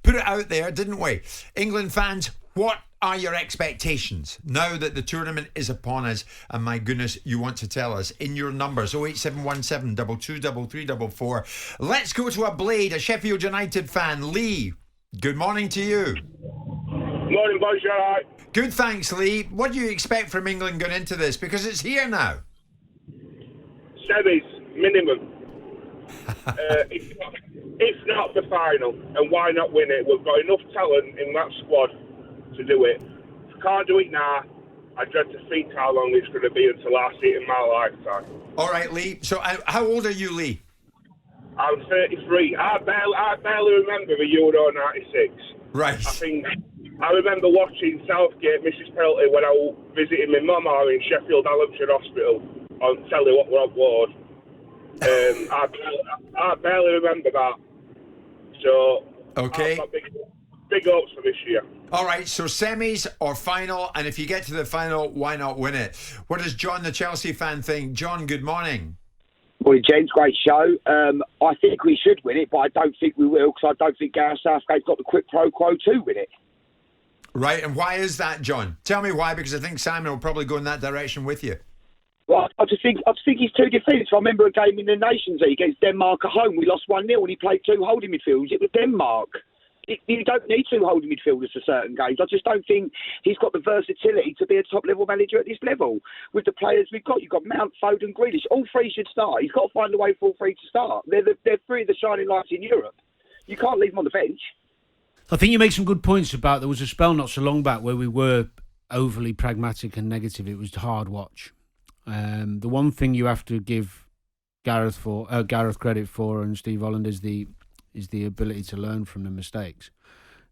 put it out there, didn't we? England fans, what are your expectations now that the tournament is upon us? And my goodness, you want to tell us in your numbers 08717 223344. Let's go to a Blade, a Sheffield United fan. Lee, good morning to you. Morning, boys. You all right? Good, thanks, Lee. What do you expect from England going into this? Because it's here now. Semis, minimum. If not the final, and why not win it? We've got enough talent in that squad to do it. If we can't do it now, I dread to think how long it's going to be until I see it in my lifetime. All right, Lee. So how old are you, Lee? I'm 33. I barely remember the Euro 96. Right. I remember watching Southgate, Mrs. Penalty, when I was visiting my mum in Sheffield Allenshire Hospital on telly what we're on board. I barely remember that. So, okay. I've got big hopes for this year. All right, so semis or final, and if you get to the final, why not win it? What does John, the Chelsea fan, think? John, good morning. Well, James, great show. I think we should win it, but I don't think we will, because I don't think Gareth Southgate's got the quid pro quo to win it. Right, and why is that, John? Tell me why, because I think Simon will probably go in that direction with you. Well, I just think he's too defensive. I remember a game in the Nations League against Denmark at home. We lost 1-0 and he played two holding midfielders. It was Denmark. You don't need two holding midfielders for certain games. I just don't think he's got the versatility to be a top-level manager at this level. With the players we've got, you've got Mount, Foden, Grealish. All three should start. He's got to find a way for all three to start. They're three of the shining lights in Europe. You can't leave them on the bench. I think you make some good points about there was a spell not so long back where we were overly pragmatic and negative. It was a hard watch. The one thing you have to give Gareth credit for, and Steve Holland, is the ability to learn from the mistakes.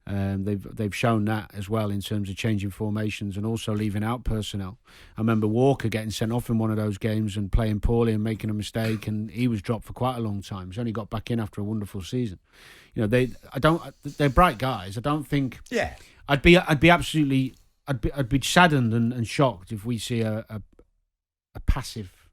They've shown that as well in terms of changing formations and also leaving out personnel. I remember Walker getting sent off in one of those games and playing poorly and making a mistake, and he was dropped for quite a long time. He's only got back in after a wonderful season. You know, they're bright guys. I don't think. Yeah. I'd be saddened and shocked if we see a passive,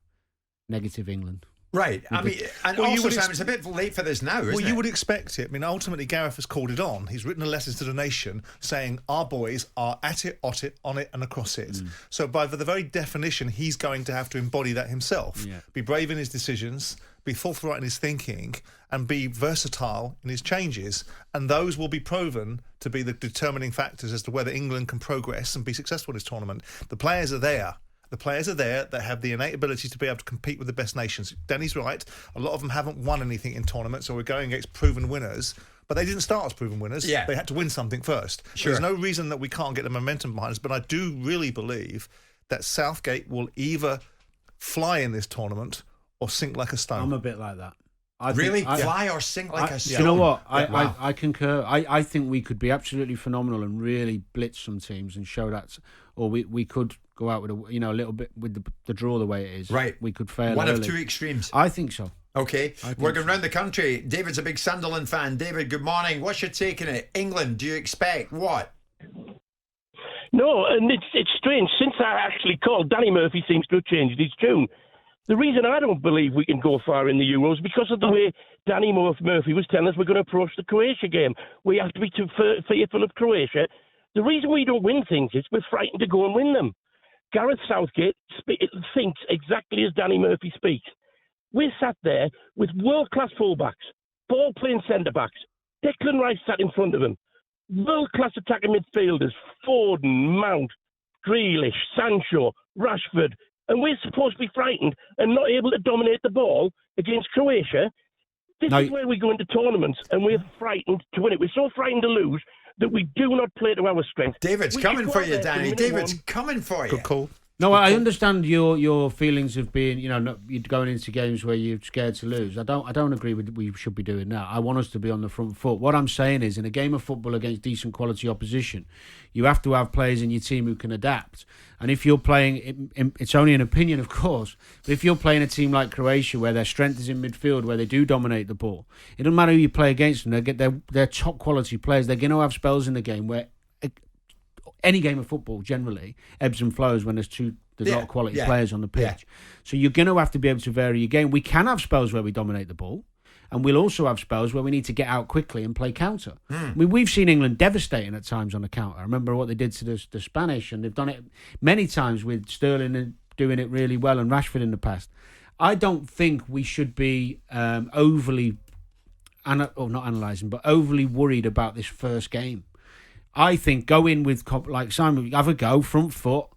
negative England. Right. I mean, and well, also, Sam, it's a bit late for this now, isn't it? Well, you would expect it. I mean, ultimately, Gareth has called it on. He's written a letter to the nation saying our boys are at it, on it, and across it. So by the very definition, he's going to have to embody that himself. Yeah. Be brave in his decisions, be forthright in his thinking, and be versatile in his changes. And those will be proven to be the determining factors as to whether England can progress and be successful in this tournament. The players are there. The players are there that have the innate ability to be able to compete with the best nations. Danny's right. A lot of them haven't won anything in tournaments, or we're going against proven winners. But they didn't start as proven winners. Yeah. They had to win something first. Sure. There's no reason that we can't get the momentum behind us. But I do really believe that Southgate will either fly in this tournament or sink like a stone. I'm a bit like that. Fly or sink like a stone? You know what? Wow. I concur. I think we could be absolutely phenomenal and really blitz some teams and show that. Or we could go out with a little bit with the draw the way it is. Right. We could fail one early. of two extremes. I think so. Okay. We're going round the country. David's a big Sunderland fan. David, good morning. What's your take on it? England, do you expect what? No, and it's strange. Since I actually called, Danny Murphy seems to have changed his tune. The reason I don't believe we can go far in the Euros is because of the way Danny Murphy was telling us we're going to approach the Croatia game. We have to be too fearful of Croatia. The reason we don't win things is we're frightened to go and win them. Gareth Southgate thinks exactly as Danny Murphy speaks. We're sat there with world-class fullbacks, ball-playing centre-backs. Declan Rice sat in front of him. World-class attacking midfielders, Foden, Mount, Grealish, Sancho, Rashford. And we're supposed to be frightened and not able to dominate the ball against Croatia. This is where we go into tournaments and we're frightened to win it. We're so frightened to lose that we do not play to our strength. David's coming for you, Danny. David's coming for you. Good call. No, I understand your feelings of being, you're going into games where you're scared to lose. I don't agree with what we should be doing that. I want us to be on the front foot. What I'm saying is, in a game of football against decent quality opposition, you have to have players in your team who can adapt. And if you're playing, it's only an opinion, of course, but if you're playing a team like Croatia, where their strength is in midfield, where they do dominate the ball, it doesn't matter who you play against them. They're top quality players. They're going to have spells in the game where any game of football generally ebbs and flows when there's a lot of quality players on the pitch. So you're going to have to be able to vary your game. We can have spells where we dominate the ball, And we'll also have spells where we need to get out quickly and play counter. I mean, we've seen England devastating at times on the counter. I remember what they did to the Spanish, and they've done it many times with Sterling doing it really well and Rashford in the past. I don't think we should be overly, not analysing, but overly worried about this first game. I think go in with, like Simon, have a go, front foot.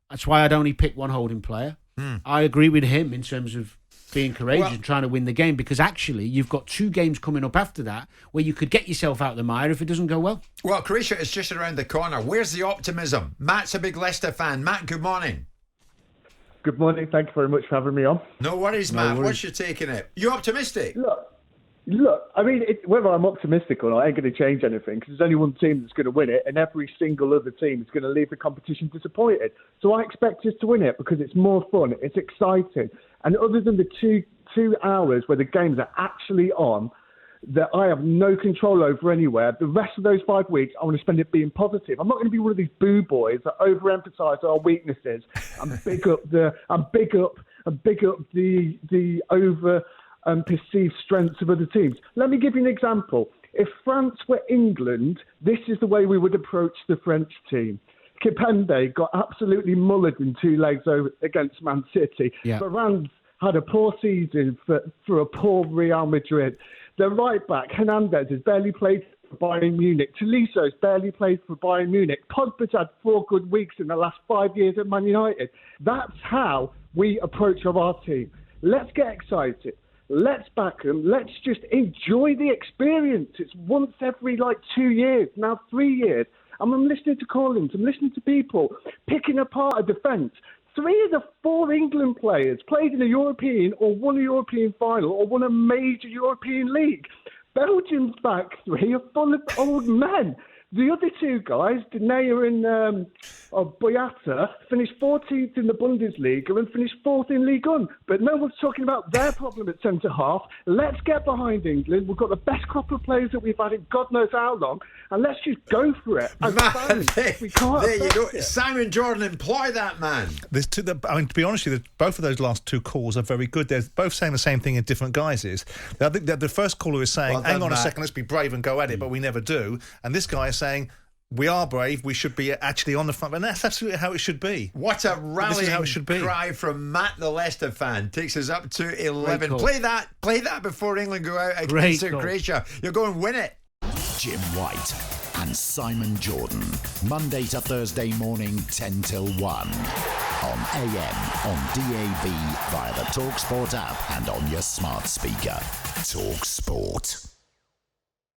That's why I'd only pick one holding player. I agree with him in terms of being courageous and trying to win the game, because actually you've got 2 games coming up after that where you could get yourself out of the mire if it doesn't go well. Well, Croatia is just around the corner. Where's the optimism? Matt's a big Leicester fan. Matt, good morning. Good morning. Thank you very much for having me on. No worries, Matt. What's your take on it? You optimistic? Look. I mean, whether I'm optimistic or not, ain't going to change anything, because there's only one team that's going to win it, and every single other team is going to leave the competition disappointed. So I expect us to win it because it's more fun, it's exciting, and other than the two hours where the games are actually on, that I have no control over anywhere, the rest of those 5 weeks I want to spend it being positive. I'm not going to be one of these boo boys that overemphasise our weaknesses and big up the over perceived strengths of other teams. Let me give you an example. If France were England, this is the way we would approach the French team. Kipembe got absolutely mullered in 2 legs against Man City. Yeah. Varane had a poor season for a poor Real Madrid. The right back, Hernandez, has barely played for Bayern Munich. Tolisso has barely played for Bayern Munich. Pogba's had 4 good weeks in the last 5 years at Man United. That's how we approach our team. Let's get excited. Let's back them. Let's just enjoy the experience. It's once every 2 years, now 3 years. And I'm listening to call-ins. I'm listening to people picking apart a defence. 3 of the 4 England players played in a European or won a European final or won a major European league. Belgium's back 3 are full of old men. The other 2 guys, Denayer and Boyata, finished 14th in the Bundesliga and finished 4th in Ligue 1. But no one's talking about their problem at centre-half. Let's get behind England. We've got the best crop of players that we've had in God knows how long, and let's just go for it. We can't there you go. Simon Jordan, employ that man. To be honest with you, both of those last 2 calls are very good. They're both saying the same thing in different guises. I think that the first caller is saying, hang on a second, let's be brave and go at it, but we never do. And this guy is saying, we are brave, we should be actually on the front. And that's absolutely how it should be. What a rallying cry from Matt, the Leicester fan. Takes us up to 11. Play that before England go out against Croatia. You're going to win it. Jim White and Simon Jordan. Monday to Thursday morning, 10 till 1. On AM, on DAB, via the talkSPORT app and on your smart speaker. talkSPORT.